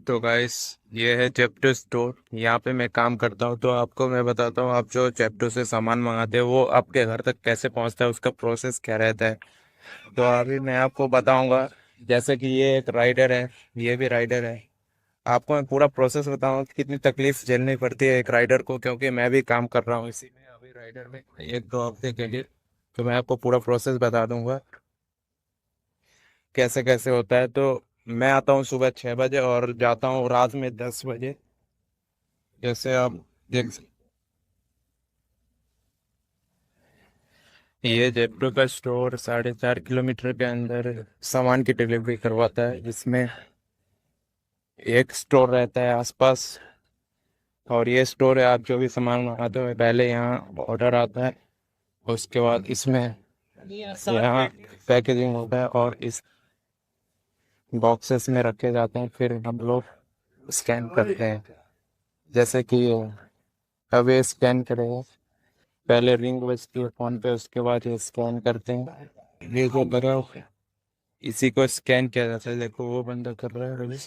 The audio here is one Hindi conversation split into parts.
तो गाइस, ये है जेप्टो स्टोर। यहाँ पे मैं काम करता हूँ। तो आपको मैं बताता हूँ, आप जो जेप्टो से सामान मंगाते हो वो आपके घर तक कैसे पहुँचता है, उसका प्रोसेस क्या रहता है। तो अभी मैं आपको बताऊंगा। जैसे कि ये एक राइडर है, ये भी राइडर है। आपको मैं पूरा प्रोसेस बताऊंगा कि कितनी तकलीफ झेलनी पड़ती है एक राइडर को, क्योंकि मैं भी काम कर रहा हूँ इसी में अभी राइडर में 1-2 हफ्ते के लिए। तो मैं आपको पूरा प्रोसेस बता दूंगा कैसे कैसे होता है। तो मैं आता हूँ सुबह 6 बजे और जाता हूँ रात में 10 बजे। जैसे आप देख सकते, ये जयपुर का स्टोर 4.5 किलोमीटर के अंदर सामान की डिलीवरी करवाता है, जिसमें एक स्टोर रहता है आसपास। और ये स्टोर है, आप जो भी सामान मंगाते हो पहले यहाँ ऑर्डर आता है, उसके बाद इसमें यहाँ पैकेजिंग होता है और इस बॉक्सेस में रखे जाते हैं, फिर हम लोग स्कैन करते हैं। जैसे कि अब ये स्कैन करेगा, पहले रिंग बजती है फोन पे, उसके बाद ये स्कैन करते हैं। ये जो लगा इसी को स्कैन किया जाता है। देखो वो बंदा कर रहा है अभी।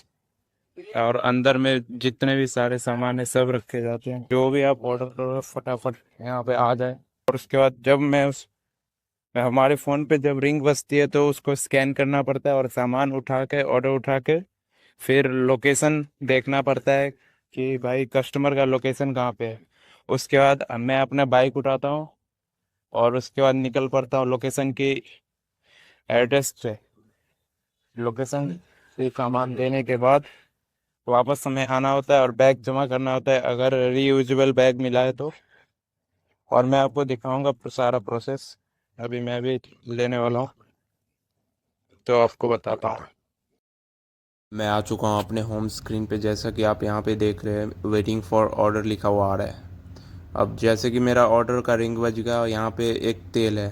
और अंदर में जितने भी सारे सामान है सब रखे जाते हैं, जो भी आप ऑर्डर करो फटाफट यहाँ पे आ जाए। और उसके बाद जब मैं उस हमारे फ़ोन पे जब रिंग बजती है तो उसको स्कैन करना पड़ता है और सामान उठा के ऑर्डर उठा के फिर लोकेशन देखना पड़ता है कि भाई कस्टमर का लोकेशन कहाँ पे है। उसके बाद मैं अपना बाइक उठाता हूँ और उसके बाद निकल पड़ता हूँ लोकेशन की एड्रेस पे। लोकेशन से सामान देने के बाद वापस हमें आना होता है और बैग जमा करना होता है, अगर रीयूजेबल बैग मिला है तो। और मैं आपको दिखाऊंगा सारा प्रोसेस। अभी मैं भी लेने वाला हूँ, तो आपको बताता हूँ। मैं आ चुका हूँ अपने होम स्क्रीन पे। जैसा कि आप यहाँ पे देख रहे हैं, वेटिंग फॉर ऑर्डर लिखा हुआ आ रहा है। अब जैसे कि मेरा ऑर्डर का रिंग बज गया, यहाँ पे एक तेल है,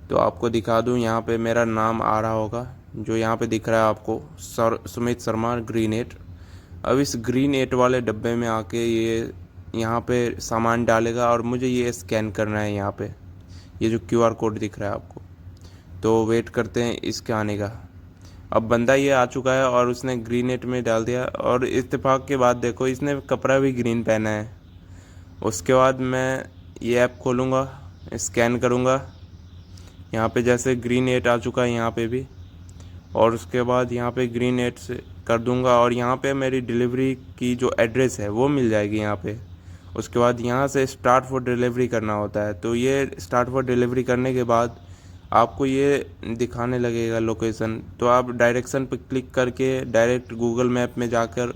तो आपको दिखा दूँ, यहाँ पे मेरा नाम आ रहा होगा जो यहाँ पे दिख रहा है आपको, सुमित शर्मा ग्रीन एट। अब इस ग्रीन एट वाले डब्बे में आके ये यहाँ पे सामान डालेगा और मुझे ये स्कैन करना है यहाँ पे, ये जो क्यूआर कोड दिख रहा है आपको। तो वेट करते हैं इसके आने का। अब बंदा ये आ चुका है और उसने ग्रीन नेट में डाल दिया, और इत्तेफाक के बाद देखो इसने कपड़ा भी ग्रीन पहना है। उसके बाद मैं ये ऐप खोलूँगा, स्कैन करूँगा। यहाँ पे जैसे ग्रीन एट आ चुका है यहाँ पे भी, और उसके बाद यहाँ पे ग्रीन एट से कर दूँगा और यहाँ पे मेरी डिलीवरी की जो एड्रेस है वो मिल जाएगी यहाँ पे। उसके बाद यहाँ से स्टार्ट फॉर डिलीवरी करना होता है। तो ये स्टार्ट फॉर डिलीवरी करने के बाद आपको ये दिखाने लगेगा लोकेशन, तो आप डायरेक्शन पर क्लिक करके डायरेक्ट गूगल मैप में जाकर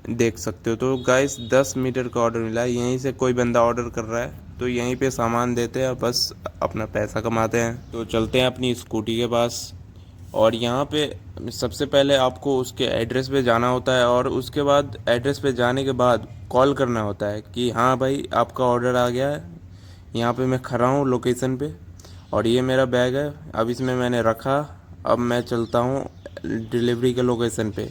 देख सकते हो। तो गाइस 10 मीटर का ऑर्डर मिला है, यहीं से कोई बंदा ऑर्डर कर रहा है, तो यहीं पे सामान देते हैं, बस अपना पैसा कमाते हैं। तो चलते हैं अपनी स्कूटी के पास, और यहाँ पे सबसे पहले आपको उसके एड्रेस पे जाना होता है, और उसके बाद एड्रेस पे जाने के बाद कॉल करना होता है कि हाँ भाई आपका ऑर्डर आ गया है, यहाँ पे मैं खड़ा हूँ लोकेशन पे, और ये मेरा बैग है, अब इसमें मैंने रखा। अब मैं चलता हूँ डिलीवरी के लोकेशन पे।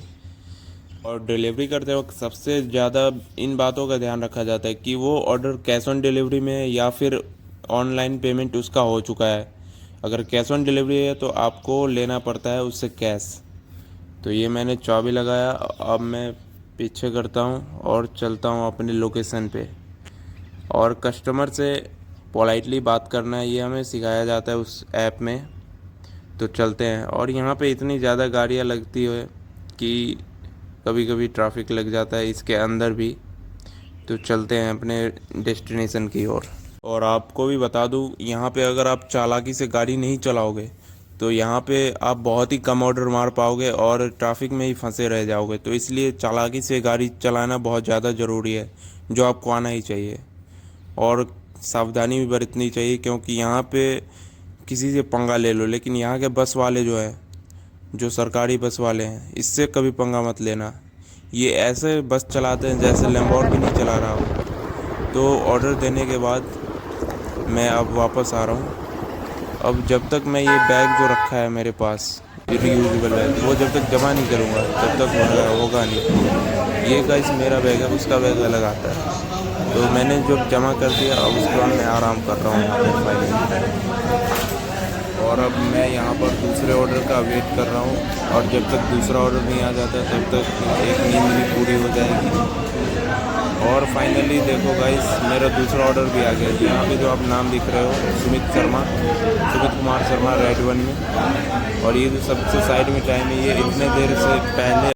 और डिलीवरी करते वक्त सबसे ज़्यादा इन बातों का ध्यान रखा जाता है कि वो ऑर्डर कैश ऑन डिलीवरी में है या फिर ऑनलाइन पेमेंट उसका हो चुका है। अगर कैश ऑन डिलीवरी है तो आपको लेना पड़ता है उससे कैश। तो ये मैंने चाबी लगाया, अब मैं पीछे करता हूँ और चलता हूँ अपनी लोकेशन पे। और कस्टमर से पोलाइटली बात करना है, ये हमें सिखाया जाता है उस ऐप में। तो चलते हैं, और यहाँ पे इतनी ज़्यादा गाड़ियाँ लगती है कि कभी कभी ट्रैफिक लग जाता है इसके अंदर भी। तो चलते हैं अपने डेस्टिनेशन की ओर। और आपको भी बता दूँ, यहाँ पे अगर आप चालाकी से गाड़ी नहीं चलाओगे तो यहाँ पे आप बहुत ही कम ऑर्डर मार पाओगे और ट्रैफिक में ही फंसे रह जाओगे। तो इसलिए चालाकी से गाड़ी चलाना बहुत ज़्यादा ज़रूरी है, जो आपको आना ही चाहिए। और सावधानी भी बरतनी चाहिए, क्योंकि यहाँ पे किसी से पंगा ले लो, लेकिन यहाँ के बस वाले जो है, जो सरकारी बस वाले हैं, इससे कभी पंगा मत लेना। ये ऐसे बस चलाते हैं जैसे लैम्बोर्गिनी चला रहा हो। तो ऑर्डर देने के बाद मैं अब वापस आ रहा हूँ। अब जब तक मैं ये बैग जो रखा है मेरे पास, रियूजेबल बैग, वो जब तक जमा नहीं करूँगा तब तक होगा नहीं। ये गाइस मेरा बैग है, उसका बैग अलग आता है। तो मैंने जब जमा कर दिया, अब उसके बाद मैं आराम कर रहा हूँ यहाँ पे फाइनली। और अब मैं यहाँ पर दूसरे ऑर्डर का वेट कर रहा हूँ, और जब तक दूसरा ऑर्डर नहीं आ जाता तब तक एक नींद भी पूरी हो जाएगी। और फाइनली देखो गाइस, मेरा दूसरा ऑर्डर भी आ गया। यहाँ पे जो आप नाम दिख रहे हो, सुमित कुमार शर्मा, रेड वन में। और ये जो सबसे साइड में टाइम है, ये इतने देर से पहले